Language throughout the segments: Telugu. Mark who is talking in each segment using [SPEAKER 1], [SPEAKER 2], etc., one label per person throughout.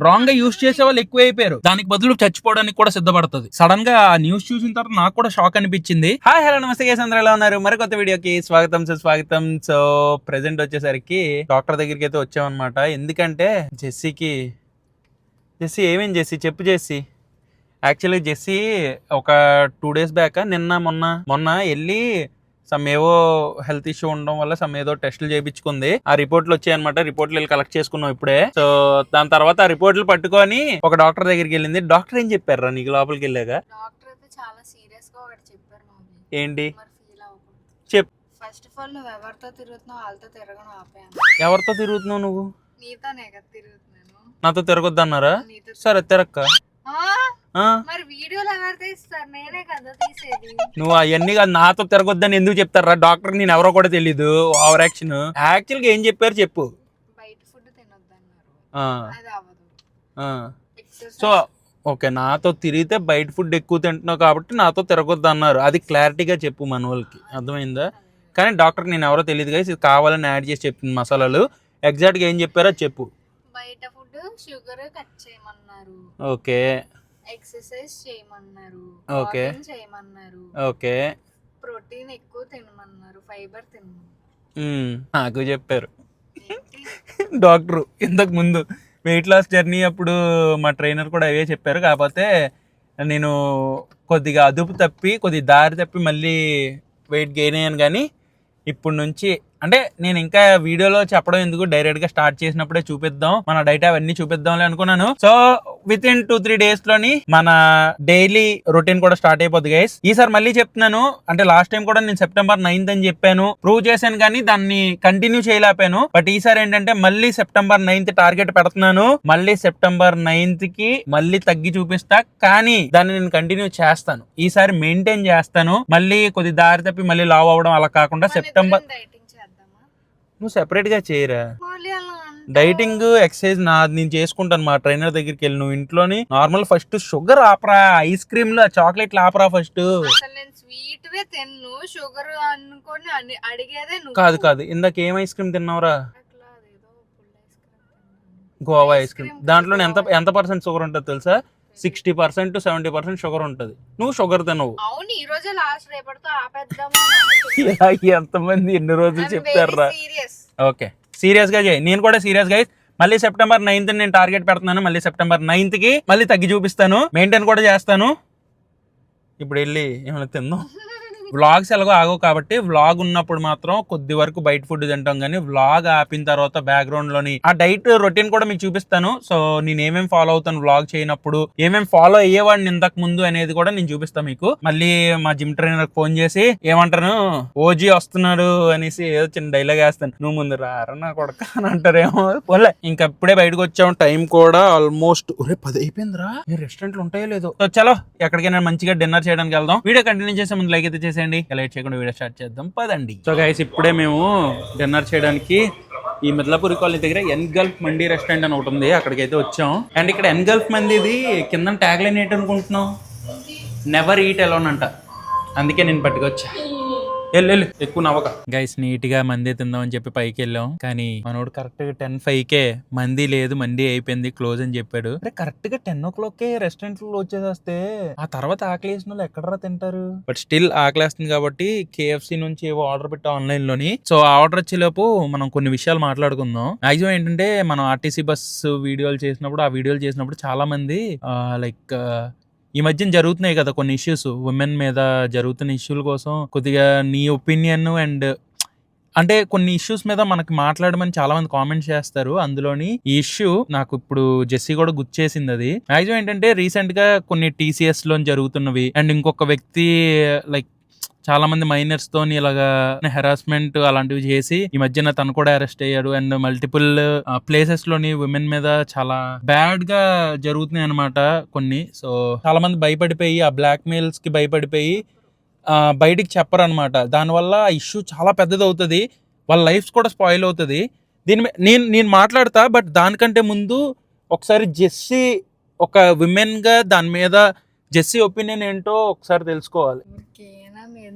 [SPEAKER 1] రాంగ్ గా యూజ్ చేసే వాళ్ళు ఎక్కువ అయిపోయారు. దానికి బదులు చచ్చిపోవడానికి కూడా సిద్ధపడుతుంది. సడన్ గా ఆ న్యూస్ చూసిన తర్వాత నాకు కూడా షాక్ అనిపించింది. హాయ్ హలో నమస్తే గైస్, అందరూ ఎలా ఉన్నారు? మరి కొత్త వీడియోకి స్వాగతం సుస్వాగతం. సో ప్రెసెంట్ వచ్చేసరికి డాక్టర్ దగ్గరికి అయితే వచ్చామన్నమాట. ఎందుకంటే జెస్సీ ఏమేం చెప్పు జెస్సీ. యాక్చువల్లీ జెస్సీ ఒక 2 days బ్యాక్ మొన్న వెళ్ళి సమ్ ఏవో హెల్త్ ఇష్యూ ఉండడం వల్ల సమ్ ఏదో టెస్టులు చేయించుకుంది. ఆ రిపోర్ట్లు వచ్చాయన్నమాట. రిపోర్ట్లు వెళ్ళి కలెక్ట్ చేసుకున్నాం ఇప్పుడే. సో దాని తర్వాత ఆ రిపోర్ట్లు పట్టుకొని ఒక డాక్టర్ దగ్గరికి వెళ్ళింది. డాక్టర్ ఏం చెప్పారా నీకు లోపలికి వెళ్ళాక?
[SPEAKER 2] డాక్టర్ అయితే చాలా సీరియస్ గా ఒకటి చెప్పారు.
[SPEAKER 1] ఏంటి
[SPEAKER 2] చెప్. ఫస్ట్ ఆఫ్ ఆల్ నువ్వు ఎవరితో తిరుగుతున్నావు? వాళ్ళతో తిరగను ఆపాను.
[SPEAKER 1] ఎవరితో తిరుగుతున్నావు నువ్వు?
[SPEAKER 2] నీతోనే కదా తిరుగుతున్నాను.
[SPEAKER 1] నాతో తిరగొద్దన్నారా? సరే తిరక్క.
[SPEAKER 2] మరి వీడియోలు ఎవరు తీస్తారు? నేనే కదా తీసేది.
[SPEAKER 1] నువ్వు అవన్నీ కాదు, నాతో తిరగొద్దని ఎందుకు చెప్తారా? డాక్టర్ నేను ఎవరో కూడా తెలీదు. Over action. యాక్చువల్ గా ఏం చెప్పారు చెప్పు.
[SPEAKER 2] బయట ఫుడ్ తినొద్దన్నారు. అది అవ్వదు.
[SPEAKER 1] సో ఓకే, నాతో తిరిగితే బయట ఫుడ్ ఎక్కువ తింటున్నావు కాబట్టి నాతో తిరగొద్దు అన్నారు. అది క్లారిటీగా చెప్పు మన వాళ్ళకి, అర్థమైందా? కానీ డాక్టర్ నేను ఎవరో తెలియదు కదా, ఇది కావాలని యాడ్ చేసి చెప్పింది మసాలాలు. ఎగ్జాక్ట్ గా ఏం చెప్పారో చెప్పు.
[SPEAKER 2] బయట ఫుడ్ షుగర్ కట్ చేయమన్నారు.
[SPEAKER 1] ఓకే.
[SPEAKER 2] ఎక్సర్సైజ్ చేయమన్నారు.
[SPEAKER 1] ఓకే
[SPEAKER 2] చేయమన్నారు.
[SPEAKER 1] ఓకే.
[SPEAKER 2] ప్రోటీన్ ఎక్కువ తినమన్నారు. ఫైబర్ తినమన్నారు.
[SPEAKER 1] నాకు చెప్పారు డాక్టర్ ఇంతకు ముందు వెయిట్ లాస్ జర్నీ అప్పుడు. మా ట్రైనర్ కూడా అవే చెప్పారు. కాకపోతే నేను కొద్దిగా అదుపు తప్పి దారి తప్పి మళ్ళీ వెయిట్ గెయిన్ అయ్యాను. కానీ ఇప్పుడు నుంచి అంటే నేను ఇంకా వీడియోలో చెప్పడం ఎందుకు, డైరెక్ట్ గా స్టార్ట్ చేసినప్పుడే చూపిద్దాం, మన డైట్ అవన్నీ చూపిద్దాం అనుకున్నాను. సో విత్ ఇన్ 2-3 days లోని మన డైలీ రొటీన్ కూడా స్టార్ట్ అయిపోద్ది గైస్. ఈసారి మళ్ళీ చెప్తున్నాను, అంటే లాస్ట్ టైం కూడా నేను September 9th అని చెప్పాను, ప్రూవ్ చేశాను, కానీ దాన్ని కంటిన్యూ చేయలేపాను. బట్ ఈసారి ఏంటంటే మళ్ళీ September 9th టార్గెట్ పెడుతున్నాను. మళ్ళీ September 9th కి మళ్ళీ తగ్గి చూపిస్తా, కానీ దాన్ని నేను కంటిన్యూ చేస్తాను. ఈసారి మెయింటైన్ చేస్తాను. మళ్ళీ కొద్ది దారి తప్పి మళ్ళీ లావ్ అవ్వడం అలా కాకుండా సెప్టెంబర్. నువ్వు సెపరేట్ గా చేయరా డైటింగ్ ఎక్సర్సైజ్? నేను చేసుకుంటాను మా ట్రైనర్ దగ్గరికి వెళ్ళి. నువ్వు ఇంట్లోని నార్మల్ ఫస్ట్ షుగర్ ఆపరా, ఐస్ క్రీమ్ లో చాక్లెట్లు ఆపరా ఫస్ట్. కాదు ఇందాక ఏం ఐస్ క్రీమ్ తిన్నావురా? Goa ice cream. దాంట్లో ఎంత పర్సెంట్ షుగర్ ఉంటుంది తెలుసా? 60% to 70% షుగర్ ఉంటుంది. నువ్వు షుగర్ తినవు. ఎంతమంది ఎన్ని రోజులు చెప్తారా? ఓకే, సీరియస్ గా చేయి. నేను కూడా సీరియస్ గా మళ్ళీ September 9th నేను టార్గెట్ పెడుతున్నాను. మళ్ళీ September 9th కి మళ్ళీ తగ్గి చూపిస్తాను, మెయింటైన్ కూడా చేస్తాను. ఇప్పుడు వెళ్ళి ఏమైనా తిందాం. వ్లాగ్స్ ఎలాగో ఆగవు కాబట్టి వ్లాగ్ ఉన్నప్పుడు మాత్రం కొద్ది వరకు బయట ఫుడ్ తింటాం, కానీ వ్లాగ్ ఆపిన తర్వాత బ్యాక్గ్రౌండ్ లోని ఆ డైట్ రొటీన్ కూడా మీకు చూపిస్తాను. సో నేను ఏమేమి ఫాలో అవుతాను వ్లాగ్ చేయనప్పుడు, ఏమేమి ఫాలో అయ్యేవాడిని ఇంతకు ముందు అనేది కూడా నేను చూపిస్తాను మీకు. మళ్ళీ మా జిమ్ ట్రైనర్ ఫోన్ చేసి ఏమంటాను, ఓజీ వస్తున్నాడు అనేసి ఏదో చిన్న డైలాగ్ వేస్తాను, నువ్వు ముందు రారా నా కొడక అని అంటారేమో. పోలే, ఇంకప్పుడే బయటకు వచ్చాము. టైం కూడా ఆల్మోస్ట్ 10 అయిపోయిందిరా. రెస్టారెంట్లు ఉంటాయో లేదో. సో చలో ఎక్కడికైనా మంచిగా డిన్నర్ చేయడానికి వెళ్దాం. వీడియో కంటిన్యూ చేసే ముందు లైక్ అయితే చేసేయండి. లైట్ చేయకుండా వీడియో స్టార్ట్ చేద్దాం, పదండి. సో గైస్, ఇప్పుడే మేము డిన్నర్ చేయడానికి ఈ మిద్లాపూర్ కాలనీ దగ్గర ఎన్గల్ఫ్ మండీ రెస్టారెంట్ అని ఒకటి ఉంది, అక్కడికి అయితే వచ్చాం. అండ్ ఇక్కడ ఎన్గల్ఫ్ మందిది కింద ట్యాగ్ లైన్ ఏంటనుకుంటున్నావు? నెవర్ ఈట్ అలోన్ అంట. అందుకే నేను పట్టుకొచ్చా. వెళ్ళు ఎక్కువ నవ్వక. గైస్, నీట్ గా మంది తిందాం అని చెప్పి పైకి వెళ్ళాం, కానీ మనోడు కరెక్ట్ గా 10:05కే మంది లేదు, మంది అయిపోయింది, క్లోజ్ అని చెప్పాడు. కరెక్ట్ గా 10 o'clock రెస్టారెంట్ లో వచ్చేస్తే ఆ తర్వాత ఆకలి వేసిన వాళ్ళు ఎక్కడరా తింటారు? బట్ స్టిల్ ఆకలేస్తుంది కాబట్టి KFC నుంచి ఏవో ఆర్డర్ పెట్టా ఆన్లైన్ లోని. సో ఆ ఆర్డర్ వచ్చేలోపు మనం కొన్ని విషయాలు మాట్లాడుకుందాం. మాక్సిమం ఏంటంటే మనం RTC బస్సు వీడియోలు చేసినప్పుడు చాలా మంది లైక్ ఈ మధ్యన జరుగుతున్నాయి కదా కొన్ని ఇష్యూస్, ఉమెన్ మీద జరుగుతున్న ఇష్యూల కోసం కొద్దిగా నీ ఒపీనియన్ అండ్ అంటే కొన్ని ఇష్యూస్ మీద మనకి మాట్లాడమని చాలా మంది కామెంట్స్ చేస్తారు. అందులోని ఈ ఇష్యూ నాకు ఇప్పుడు జెస్సీ కూడా గుర్చేసింది. అది మ్యాక్సిమం ఏంటంటే రీసెంట్ గా కొన్ని TCS లో జరుగుతున్నవి, అండ్ ఇంకొక వ్యక్తి లైక్ చాలా మంది మైనర్స్ తోని ఇలాగా హెరాస్మెంట్ అలాంటివి చేసి ఈ మధ్యన తను కూడా అరెస్ట్ అయ్యాడు. అండ్ మల్టిపుల్ ప్లేసెస్ లోని విమెన్ మీద చాలా బ్యాడ్ గా జరుగుతున్నాయి అనమాట కొన్ని. సో చాలా మంది భయపడిపోయి ఆ బ్లాక్ మెయిల్స్ కి భయపడిపోయి బయటికి చెప్పరు అనమాట. దానివల్ల ఇష్యూ చాలా పెద్దది అవుతుంది, వాళ్ళ లైఫ్స్ కూడా స్పాయిల్ అవుతుంది. నేను మాట్లాడతా, బట్ దానికంటే ముందు ఒకసారి జెస్సీ ఒక విమెన్ గా దాని మీద జెస్సీ ఒపీనియన్ ఏంటో ఒకసారి తెలుసుకోవాలి.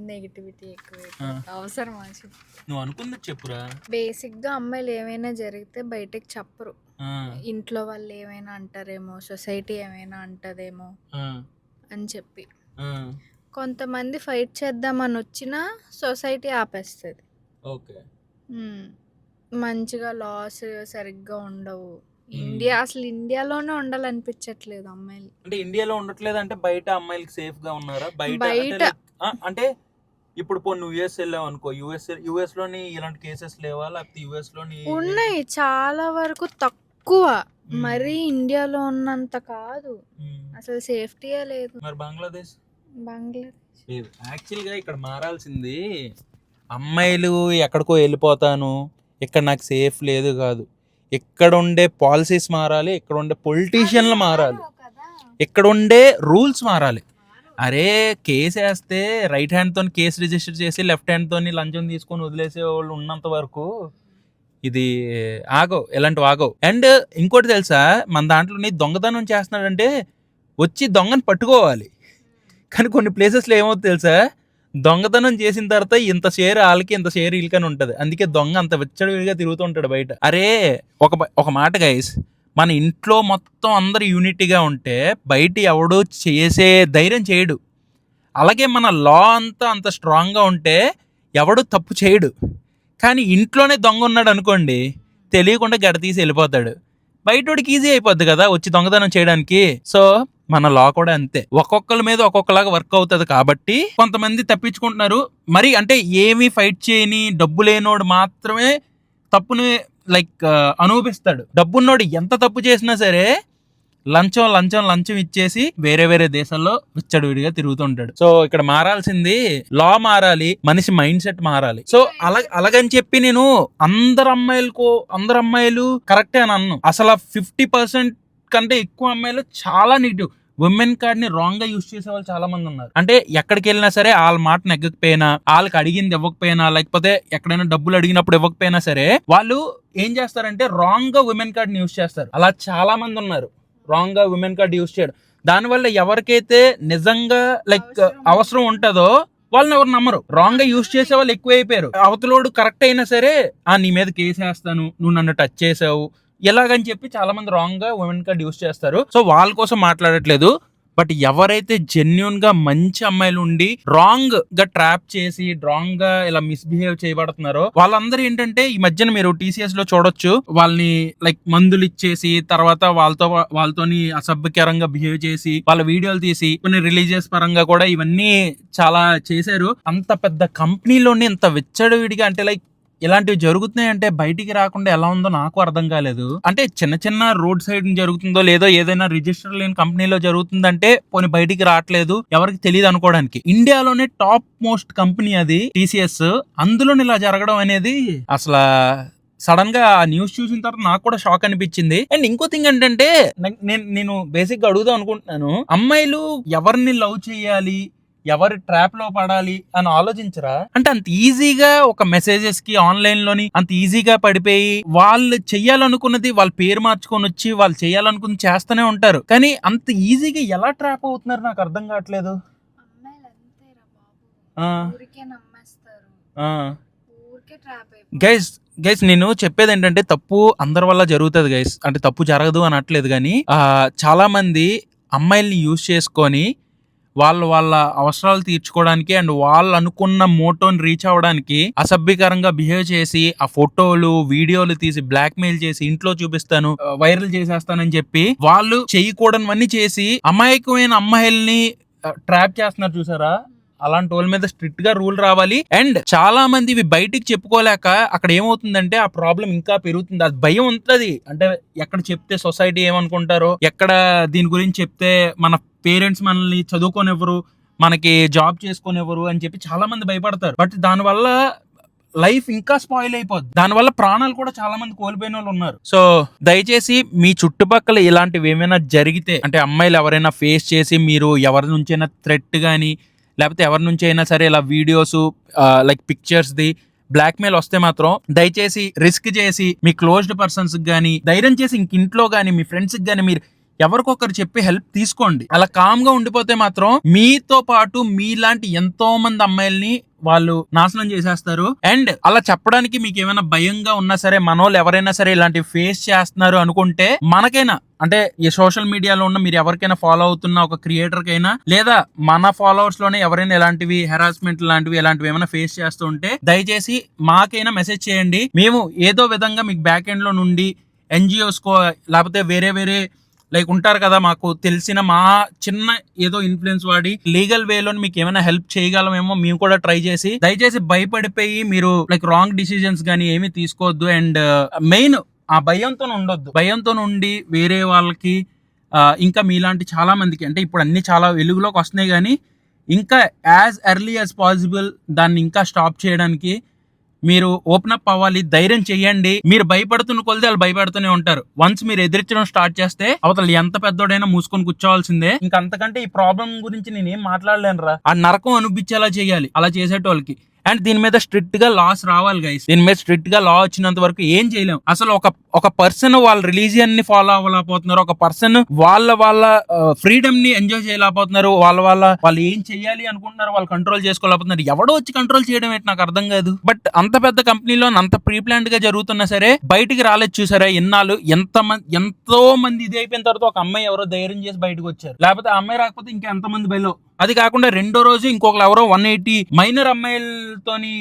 [SPEAKER 2] నెగిటివిటీ ఎక్కువ
[SPEAKER 1] ఆ.
[SPEAKER 2] అవసరమా చెప్పు.
[SPEAKER 1] నువ్వు అనుకుంది చెప్పురా.
[SPEAKER 2] బేసిక్ గా అమ్మాయిలు ఏమైనా జరిగితే బయటకు చెప్పరు.
[SPEAKER 1] ఆ,
[SPEAKER 2] ఇంట్లో వాళ్ళు ఏమైనా అంటారేమో, సొసైటీ ఏమైనా అంటదేమో
[SPEAKER 1] ఆ,
[SPEAKER 2] అని చెప్పి.
[SPEAKER 1] ఆ.
[SPEAKER 2] కొంతమంది ఫైట్ చేద్దామని వచ్చినా సొసైటీ ఆపేస్తుంది.
[SPEAKER 1] ఓకే.
[SPEAKER 2] మంచిగా లాస్ సరిగ్గా ఉండవు.
[SPEAKER 1] మ్మ్.
[SPEAKER 2] అసలు ఇండియాలోనే ఉండాలనిపించట్లేదు అమ్మాయిలు.
[SPEAKER 1] అంటే ఇండియాలో ఉండట్లేదు అంటే బయట అమ్మాయిలకి సేఫ్ గా ఉన్నారా? బయట అంటే
[SPEAKER 2] బయట
[SPEAKER 1] like, అంటే ఇప్పుడు నువ్వు యుఎస్ వెళ్ళావు అనుకో, యుఎస్ లోని ఇలాంటి కేసెస్ లేవా? లేకపోతే యుఎస్ లోని
[SPEAKER 2] ఉన్నాయి, చాలా వరకు తక్కువ.
[SPEAKER 1] మ్మ్.
[SPEAKER 2] మరీ ఇండియాలో ఉన్నంత కాదు.
[SPEAKER 1] మ్మ్.
[SPEAKER 2] అసలు సేఫ్టీయే లేదు
[SPEAKER 1] మరి బంగ్లాదేశ్
[SPEAKER 2] బంగ్లాదేశ్.
[SPEAKER 1] లేదు. యాక్చువల్గా ఇక్కడ మారాల్సింది అమ్మాయిలు ఎక్కడికో వెళ్ళిపోతాను, ఇక్కడ నాకు సేఫ్ లేదు కాదు. ఇక్కడ ఉండే పాలసీస్ మారాలి, ఇక్కడ ఉండే పొలిటీషియన్లు మారాలి, ఇక్కడ ఉండే రూల్స్ మారాలి. అరే కేసు వేస్తే రైట్ హ్యాండ్తో కేసు రిజిస్టర్ చేసి లెఫ్ట్ హ్యాండ్తో లంచం తీసుకొని వదిలేసే వాళ్ళు ఉన్నంత వరకు ఇది ఆగవు, ఎలాంటివి ఆగవు. అండ్ ఇంకోటి తెలుసా, మన దాంట్లోని దొంగతనం చేస్తున్నాడంటే వచ్చి దొంగని పట్టుకోవాలి. కానీ కొన్ని ప్లేసెస్లో ఏమవుతుంది తెలుసా, దొంగతనం చేసిన తర్వాత ఇంత షేర్ వాళ్ళకి ఇంత షేర్ వీళ్ళకని ఉంటుంది. అందుకే దొంగ అంత విచ్చడివిడిగా తిరుగుతూ ఉంటాడు బయట. అరే ఒక మాట గైస్, మన ఇంట్లో మొత్తం అందరు యూనిటీగా ఉంటే బయట ఎవడు చేసే ధైర్యం చేయడు. అలాగే మన లా అంతా అంత స్ట్రాంగ్గా ఉంటే ఎవడు తప్పు చేయడు. కానీ ఇంట్లోనే దొంగ ఉన్నాడు అనుకోండి, తెలియకుండా గడ తీసి వెళ్ళిపోతాడు. బయటోడికి ఈజీ అయిపోద్ది కదా వచ్చి దొంగతనం చేయడానికి. సో మన లా కూడా అంతే, ఒక్కొక్కరి మీద ఒక్కొక్కలాగా వర్క్ అవుతుంది. కాబట్టి కొంతమంది తప్పించుకుంటున్నారు. మరి అంటే ఏమీ ఫైట్ చేయని డబ్బు లేనోడు మాత్రమే తప్పుని అనుభవిస్తాడు. డబ్బున్నోడు ఎంత తప్పు చేసినా సరే లంచం ఇచ్చేసి వేరే వేరే దేశాల్లో విచ్చడివిడిగా తిరుగుతుంటాడు. సో ఇక్కడ మారాల్సింది లా మారాలి, మనిషి మైండ్ సెట్ మారాలి. సో అలాగని చెప్పి నేను అందరు అమ్మాయిలు కరెక్టే అని అన్నాను. అసలు 50% కంటే ఎక్కువ అమ్మాయిలు చాలా నెగిటివ్. ఉమెన్ కార్డ్ ని రాంగ్ గా యూజ్ చేసే వాళ్ళు చాలా మంది ఉన్నారు. అంటే ఎక్కడికి వెళ్ళినా సరే వాళ్ళ మాట నెగ్గకపోయినా, వాళ్ళకి అడిగింది ఇవ్వకపోయినా, లేకపోతే ఎక్కడైనా డబ్బులు అడిగినప్పుడు ఇవ్వకపోయినా సరే వాళ్ళు ఏం చేస్తారంటే రాంగ్ గా ఉమెన్ కార్డ్ ని యూజ్ చేస్తారు. అలా చాలా మంది ఉన్నారు రాంగ్ గా ఉమెన్ కార్డ్ యూజ్ చేయడం. దానివల్ల ఎవరికైతే నిజంగా అవసరం ఉంటుందో వాళ్ళని ఎవరు నమ్మరు. రాంగ్ గా యూజ్ చేసే వాళ్ళు ఎక్కువైపోయారు. అవతలోడు కరెక్ట్ అయినా సరే నీ మీద కేసు వేస్తాను, నువ్వు నన్ను టచ్ చేసావు, ఎలాగని చెప్పి చాలా మంది రాంగ్ గా ఉమెన్ కార్డ్ యూజ్ చేస్తారు. సో వాళ్ళ కోసం మాట్లాడట్లేదు. బట్ ఎవరైతే జెన్యున్ గా మంచి అమ్మాయిలు ఉండి రాంగ్ గా ట్రాప్ చేసి రాంగ్ గా ఇలా మిస్బిహేవ్ చేయబడుతున్నారో వాళ్ళందరూ ఏంటంటే ఈ మధ్యన మీరు TCS లో చూడొచ్చు, వాళ్ళని మందులు ఇచ్చేసి తర్వాత వాళ్ళతోని అసభ్యకరంగా బిహేవ్ చేసి వాళ్ళ వీడియోలు తీసి కొన్ని రిలీజియస్ పరంగా కూడా ఇవన్నీ చాలా చేశారు. అంత పెద్ద కంపెనీలోని ఇంత విచ్చడివిడిగా అంటే ఇలాంటివి జరుగుతున్నాయి అంటే బయటికి రాకుండా ఎలా ఉందో నాకు అర్థం కాలేదు. అంటే చిన్న రోడ్ సైడ్ జరుగుతుందో లేదో ఏదైనా రిజిస్టర్ లేని కంపెనీలో జరుగుతుందంటే పోనీ బయటికి రావట్లేదు, ఎవరికి తెలియదు అనుకోవడానికి. ఇండియాలోనే టాప్ మోస్ట్ కంపెనీ అది TCS, అందులో ఇలా జరగడం అనేది అసలు సడన్ గా ఆ న్యూస్ చూసిన తర్వాత నాకు కూడా షాక్ అనిపించింది. అండ్ ఇంకో థింగ్ ఏంటంటే నేను బేసిక్ గా అడుగుదాం అనుకుంటున్నాను, అమ్మాయిలు ఎవరిని లవ్ చేయాలి, ఎవరి ట్రాప్ లో పడాలి అని ఆలోచించరా? అంటే అంత ఈజీగా ఒక మెసేజెస్ కి ఆన్లైన్ లోని అంత ఈజీగా పడిపోయి వాళ్ళు చెయ్యాలనుకున్నది వాళ్ళ పేరు మార్చుకొని వచ్చి వాళ్ళు చేయాలనుకుని చేస్తూనే ఉంటారు. కానీ అంత ఈజీగా ఎలా ట్రాప్ అవుతున్నారు నాకు అర్థం కావట్లేదు. గైస్ నేను చెప్పేది ఏంటంటే తప్పు అందరి వల్ల జరుగుతుంది గైస్, అంటే తప్పు జరగదు అనట్లేదు. కానీ చాలా మంది అమ్మాయిల్ని యూజ్ చేసుకొని వాళ్ళ అవసరాలు తీర్చుకోవడానికి అండ్ వాళ్ళు అనుకున్న మోటోని రీచ్ అవ్వడానికి అసభ్యకరంగా బిహేవ్ చేసి ఆ ఫోటోలు వీడియోలు తీసి బ్లాక్ మెయిల్ చేసి ఇంట్లో చూపిస్తాను, వైరల్ చేసేస్తానని చెప్పి వాళ్ళు చేయకూడనివన్నీ చేసి అమాయకమైన అమ్మాయిల్ని ట్రాప్ చేస్తున్నారు చూసారా. అలాంటి వాళ్ళ మీద స్ట్రిక్ట్ గా రూల్ రావాలి. అండ్ చాలా మంది ఇవి బయటికి చెప్పుకోలేక అక్కడ ఏమవుతుందంటే ఆ ప్రాబ్లం ఇంకా పెరుగుతుంది. అది భయం ఉంటది, అంటే ఎక్కడ చెప్తే సొసైటీ ఏమనుకుంటారో, ఎక్కడ దీని గురించి చెప్తే మన పేరెంట్స్ మనల్ని చదువుకోనివ్వరు, మనకి జాబ్ చేసుకోనివ్వరు అని చెప్పి చాలా మంది భయపడతారు. బట్ దానివల్ల లైఫ్ ఇంకా స్పాయిల్ అయిపోద్ది, దానివల్ల ప్రాణాలు కూడా చాలా మంది కోల్పోయిన వాళ్ళు ఉన్నారు. సో దయచేసి మీ చుట్టుపక్కల ఇలాంటివి ఏమైనా జరిగితే, అంటే అమ్మాయిలు ఎవరైనా ఫేస్ చేసి మీరు ఎవరి నుంచైనా థ్రెట్ గానీ లేకపోతే ఎవరి నుంచి అయినా సరే ఇలా వీడియోస్ పిక్చర్స్ ది బ్లాక్మెయిల్ వస్తే మాత్రం దయచేసి రిస్క్ చేసి మీ క్లోజ్డ్ పర్సన్స్ కానీ ధైర్యం చేసి ఇంట్లో కానీ మీ ఫ్రెండ్స్కి కానీ మీరు ఎవరికొకరు చెప్పి హెల్ప్ తీసుకోండి. అలా కామ్ గా ఉండిపోతే మాత్రం మీతో పాటు మీలాంటి ఎంతో మంది అమ్మాయిల్ని వాళ్ళు నాశనం చేసేస్తారు. అండ్ అలా చెప్పడానికి మీకు ఏమైనా భయంగా ఉన్నా సరే, మనోళ్ళు ఎవరైనా సరే ఇలాంటి ఫేస్ చేస్తున్నారు అనుకుంటే, మనకైనా అంటే ఈ సోషల్ మీడియాలో ఉన్న మీరు ఎవరికైనా ఫాలో అవుతున్న ఒక క్రియేటర్ కైనా, లేదా మన ఫాలోవర్స్ లోనే ఎవరైనా ఇలాంటివి హెరాస్మెంట్ లాంటివి ఇలాంటివి ఏమైనా ఫేస్ చేస్తూ ఉంటే దయచేసి మాకైనా మెసేజ్ చేయండి. మేము ఏదో విధంగా మీకు బ్యాక్ ఎండ్ లో నుండి ఎన్జిఓస్ కో లేకపోతే వేరే లైక్ ఉంటారు కదా, మాకు తెలిసిన మా చిన్న ఏదో ఇన్ఫ్లుయెన్స్ వాడి లీగల్ వేలో మీకు ఏమైనా హెల్ప్ చేయగలమేమో మేము కూడా ట్రై చేసి. దయచేసి భయపడిపోయి మీరు లైక్ రాంగ్ డిసిజన్స్ కానీ ఏమీ తీసుకోవద్దు. అండ్ మెయిన్ ఆ భయంతో ఉండొద్దు. భయంతో ఉండి వేరే వాళ్ళకి ఇంకా మీలాంటి చాలా మందికి, అంటే ఇప్పుడు అన్ని చాలా వెలుగులోకి వస్తున్నాయి కానీ ఇంకా యాజ్ ఎర్లీ యాజ్ పాసిబుల్ దాన్ని ఇంకా స్టాప్ చేయడానికి మీరు ఓపెన్ అప్ అవ్వాలి, ధైర్యం చెయ్యండి. మీరు భయపడుతున్న కొలిది వాళ్ళు భయపడుతూనే ఉంటారు. వన్స్ మీరు ఎదిరించడం స్టార్ట్ చేస్తే అవతల ఎంత పెద్దోడైనా మూసుకొని కూర్చోవాల్సిందే. ఇంకా అంతకంటే ఈ ప్రాబ్లం గురించి నేనేం మాట్లాడలేనురా. ఆ నరకం అనిపించేలా చేయాలి అలా చేసేటోళ్ళకి. అండ్ దీని మీద స్ట్రిక్ట్ గా లాస్ రావాలి గైస్. దీని మీద స్ట్రిక్ట్ గా లా వచ్చినంత వరకు ఏం చేయలేం. అసలు ఒక పర్సన్ వాళ్ళ రిలీజియన్ ని ఫాలో అవ్వలేకపోతున్నారు, ఒక పర్సన్ వాళ్ళ ఫ్రీడమ్ ని ఎంజాయ్ చేయలేకపోతున్నారు, వాళ్ళు ఏం చెయ్యాలి అనుకుంటున్నారు వాళ్ళు కంట్రోల్ చేసుకోలేకపోతున్నారు. ఎవడో వచ్చి కంట్రోల్ చేయడం ఏంటి నాకు అర్థం కాదు. బట్ అంత పెద్ద కంపెనీలో అంత ప్రీ ప్లాన్డ్ గా జరుగుతున్నా సరే బయటికి రాలేదు చూసారా ఎన్నాళ్ళు. ఎంతో మంది ఇది అయిపోయిన తర్వాత ఒక అమ్మాయి ఎవరో ధైర్యం చేసి బయటకు వచ్చారు. లేకపోతే ఆ అమ్మాయి రాకపోతే ఇంకా ఎంతమంది బయలో. అది కాకుండా రెండో రోజు ఇంకొకరు ఎవరో 180 మైనర్ అమ్మాయిలతోని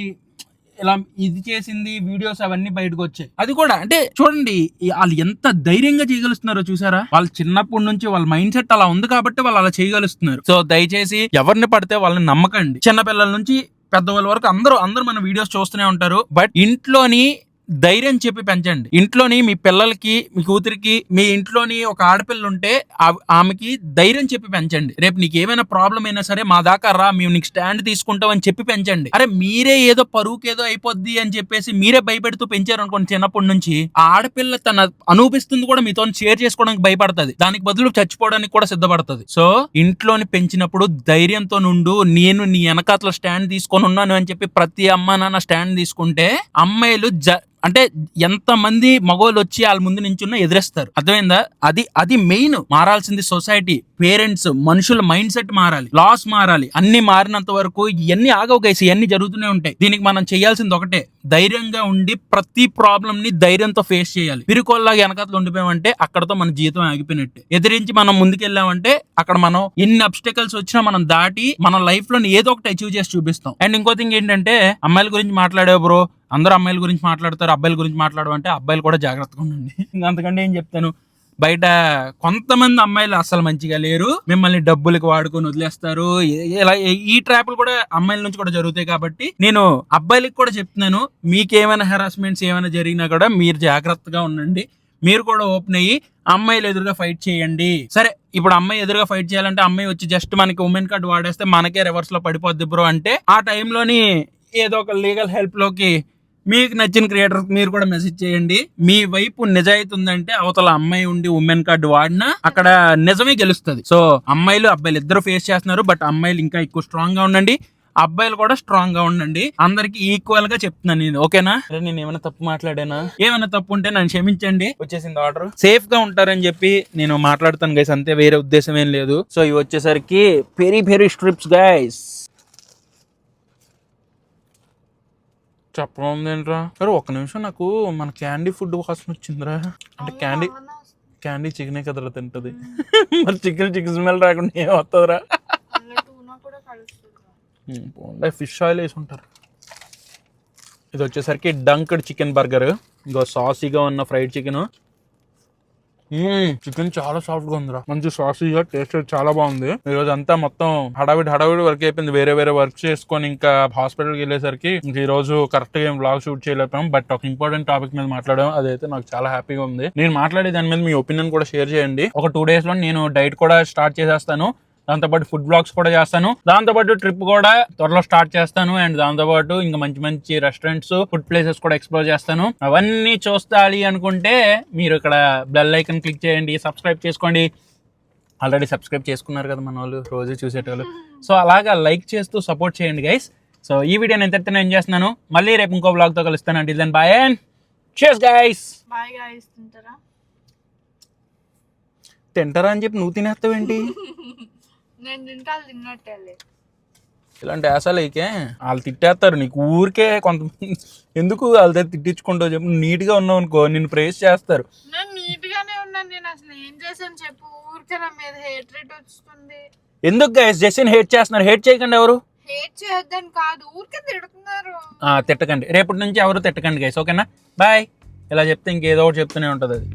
[SPEAKER 1] ఇలా ఇది చేసింది వీడియోస్ అవన్నీ బయటకు వచ్చాయి. అది కూడా అంటే చూడండి వాళ్ళు ఎంత ధైర్యంగా చేయగలుగుతున్నారో చూసారా. వాళ్ళు చిన్నప్పటి నుంచి వాళ్ళ మైండ్ సెట్ అలా ఉంది కాబట్టి వాళ్ళు అలా చేయగలుగుతున్నారు. సో దయచేసి ఎవరిని పడితే వాళ్ళని నమ్మకండి. చిన్నపిల్లల నుంచి పెద్దవాళ్ళ వరకు అందరూ మన వీడియోస్ చూస్తూనే ఉంటారు. బట్ ఇంట్లోని ధైర్యం చెప్పి పెంచండి. ఇంట్లోని మీ పిల్లలకి, మీ కూతురికి, మీ ఇంట్లోని ఒక ఆడపిల్ల ఉంటే ఆమెకి ధైర్యం చెప్పి పెంచండి. రేపు నీకు ఏమైనా ప్రాబ్లం అయినా సరే మా దాకా రా, మేము నీకు స్టాండ్ తీసుకుంటాం అని చెప్పి పెంచండి. అరే మీరే ఏదో పరువుకేదో అయిపోద్ది అని చెప్పేసి మీరే భయపెడుతూ పెంచారు అనుకోండి చిన్నప్పటి నుంచి, ఆ ఆడపిల్ల తన అనుభవిస్తుంది కూడా మీతో షేర్ చేసుకోవడానికి భయపడుతుంది. దానికి బదులు చచ్చిపోవడానికి కూడా సిద్ధపడుతుంది. సో ఇంట్లోని పెంచినప్పుడు ధైర్యంతో నుండు, నేను నీ వెనకాతల స్టాండ్ తీసుకొని ఉన్నాను అని చెప్పి ప్రతి అమ్మ నాన్న స్టాండ్ తీసుకుంటే అమ్మాయిలు అంటే ఎంతమంది మగవాళ్ళు వచ్చి వాళ్ళ ముందు నించున్నా ఎదిరేస్తారు. అర్థమైందా? అది మెయిన్ మారాల్సింది. సొసైటీ, పేరెంట్స్, మనుషుల మైండ్ సెట్ మారాలి, లాస్ మారాలి. అన్ని మారినంత వరకు ఇవన్నీ ఆగవు గైస్, ఇవన్నీ జరుగుతూనే ఉంటాయి. దీనికి మనం చేయాల్సింది ఒకటే, ధైర్యంగా ఉండి ప్రతి ప్రాబ్లం ని ధైర్యంతో ఫేస్ చేయాలి. పిరుకోల్లాగా వెనకాతలు ఉండిపోయామంటే అక్కడతో మన జీవితం ఆగిపోయినట్టే. ఎదిరించి మనం ముందుకెళ్ళామంటే అక్కడ మనం ఎన్ని అబ్స్టకల్స్ వచ్చినా మనం దాటి మన లైఫ్ లో ఏదో ఒకటి అచీవ్ చేసి చూపిస్తాం. అండ్ ఇంకో థింగ్ ఏంటంటే, అమ్మాయిల గురించి మాట్లాడావు బ్రో, అందరూ అమ్మాయిల గురించి మాట్లాడతారు, అబ్బాయిల గురించి మాట్లాడమంటే అబ్బాయిలు కూడా జాగ్రత్తగా ఉండండి. అంతకంటే ఏం చెప్తాను, బయట కొంతమంది అమ్మాయిలు అసలు మంచిగా లేరు, మిమ్మల్ని డబ్బులకు వాడుకొని వదిలేస్తారు. ఇలా ఈ ట్రాప్లు కూడా అమ్మాయిల నుంచి కూడా జరుగుతాయి. కాబట్టి నేను అబ్బాయిలకు కూడా చెప్తున్నాను, మీకేమైనా హెరాస్మెంట్స్ ఏమైనా జరిగినా కూడా మీరు జాగ్రత్తగా ఉండండి. మీరు కూడా ఓపెన్ అయ్యి అమ్మాయిలు ఎదురుగా ఫైట్ చేయండి. సరే ఇప్పుడు అమ్మాయి ఎదురుగా ఫైట్ చేయాలంటే అమ్మాయి వచ్చి జస్ట్ మనకి ఉమెన్ కార్డ్ వాడేస్తే మనకే రివర్స్ లో పడిపోద్ది బ్రో అంటే, ఆ టైంలోని ఏదో ఒక లీగల్ హెల్ప్ లోకి మీకు నచ్చిన క్రియేటర్ మీరు కూడా మెసేజ్ చేయండి. మీ వైపు నిజాయితీ ఉందంటే అవతల అమ్మాయి ఉండి ఉమెన్ కార్డు వాడినా అక్కడ నిజమే గెలుస్తుంది. సో అమ్మాయిలు అబ్బాయిలు ఇద్దరు ఫేస్ చేస్తున్నారు. బట్ అమ్మాయిలు ఇంకా ఎక్కువ స్ట్రాంగ్ గా ఉండండి, అబ్బాయిలు కూడా స్ట్రాంగ్ గా ఉండండి. అందరికి ఈక్వల్ గా చెప్తున్నాను నేను. ఓకేనా? నేను ఏమైనా తప్పు మాట్లాడానా? ఏమైనా తప్పు ఉంటే నన్ను క్షమించండి. వచ్చేసింది ఆర్డర్. సేఫ్ గా ఉంటారని చెప్పి నేను మాట్లాడుతాను గైస్, అంతే, వేరే ఉద్దేశం ఏం లేదు. సో ఇవి వచ్చేసరికి పెరి స్ట్రిప్స్ గైస్. చెప్పడం ఏంట్రా? సరే ఒక్క నిమిషం, నాకు మన క్యాండీ ఫుడ్ వాసన వచ్చిందిరా. అంటే క్యాండీ చికెనే కదరా తింటది. మరి చికెన్ స్మెల్ రాకుండా ఏం వస్తుందిరా? ఫిష్ ఆయిల్ వేసి ఉంటారు. ఇది వచ్చేసరికి డంక్డ్ చికెన్ బర్గర్. ఇంకో సాసీగా ఉన్న ఫ్రైడ్ చికెన్. చికెన్ చాలా సాఫ్ట్ గా ఉందిరా, మంచి సాసీగా, టేస్ట్ చాలా బాగుంది. ఈ రోజు అంతా మొత్తం హడావిడి వర్క్ అయిపోయింది. వేరే వర్క్ చేసుకొని ఇంకా హాస్పిటల్కి వెళ్ళేసరికి ఈ రోజు కరెక్ట్ గా బ్లాగ్ షూట్ చేయలేకపోయాం. బట్ ఒక ఇంపార్టెంట్ టాపిక్ మీద మాట్లాడాం, అదైతే నాకు చాలా హ్యాపీగా ఉంది. నేను మాట్లాడే దాని మీద మీ ఒపీనియన్ కూడా షేర్ చేయండి. ఒక 2 days లో నేను డైట్ కూడా స్టార్ట్ చేసేస్తాను, దాంతోపాటు ఫుడ్ బ్లాగ్స్ కూడా చేస్తాను, దాంతోపాటు ట్రిప్ కూడా త్వరలో స్టార్ట్ చేస్తాను. అండ్ దాంతోపాటు ఇంకా మంచి రెస్టారెంట్స్, ఫుడ్ ప్లేసెస్ కూడా ఎక్స్ప్లోర్ చేస్తాను. అవన్నీ చూస్తాలి అనుకుంటే మీరు ఇక్కడ బెల్ ఐకాన్ క్లిక్ చేయండి, సబ్స్క్రైబ్ చేసుకోండి. ఆల్రెడీ సబ్స్క్రైబ్ చేసుకున్నారు కదా మన వాళ్ళు, రోజు చూసేటోళ్ళు. సో అలాగా లైక్ చేస్తూ సపోర్ట్ చేయండి గైస్. సో ఈ వీడియోని ఎంతైతే నేను చేస్తున్నాను, మళ్ళీ రేపు ఇంకో బ్లాగ్తో కలుస్తాను. Until then bye and cheers guys.
[SPEAKER 2] Bye guys. తింటారా?
[SPEAKER 1] తింటారా అని చెప్పి నువ్వు తినేస్తావేంటి?
[SPEAKER 2] నేను తింటా వాళ్ళు తిన్నట్టే.
[SPEAKER 1] ఇలాంటి ఆశలైకే వాళ్ళు తిట్టేస్తారు నీకు ఊరికే. కొంతమంది ఎందుకు వాళ్ళ దగ్గర తిట్టించుకుంటావు చెప్పు. నీట్గా ఉన్నావు అనుకో నిన్ను ప్రేస్ చేస్తారు.
[SPEAKER 2] నేను నీట్ గానే ఉన్నాను. నేను అసలు ఏం చేశాను చెప్పు? ఊరికే నా మీద హేట్రేట్ వస్తుంది.
[SPEAKER 1] ఎందుకు గైస్ జెస్సీని హేట్ చేస్తున్నారు? హేట్ చేయకండి. ఎవరు
[SPEAKER 2] హేట్ చేయొద్దని కాదు, ఊరికే తిడుతున్నారు.
[SPEAKER 1] తిట్టకండి. రేపటి నుంచి ఎవరు తిట్టకండి గైస్, ఓకేనా? బాయ్. ఇలా చెప్తే ఇంకేదో ఒకటి చెప్తూనే ఉంటుంది అది.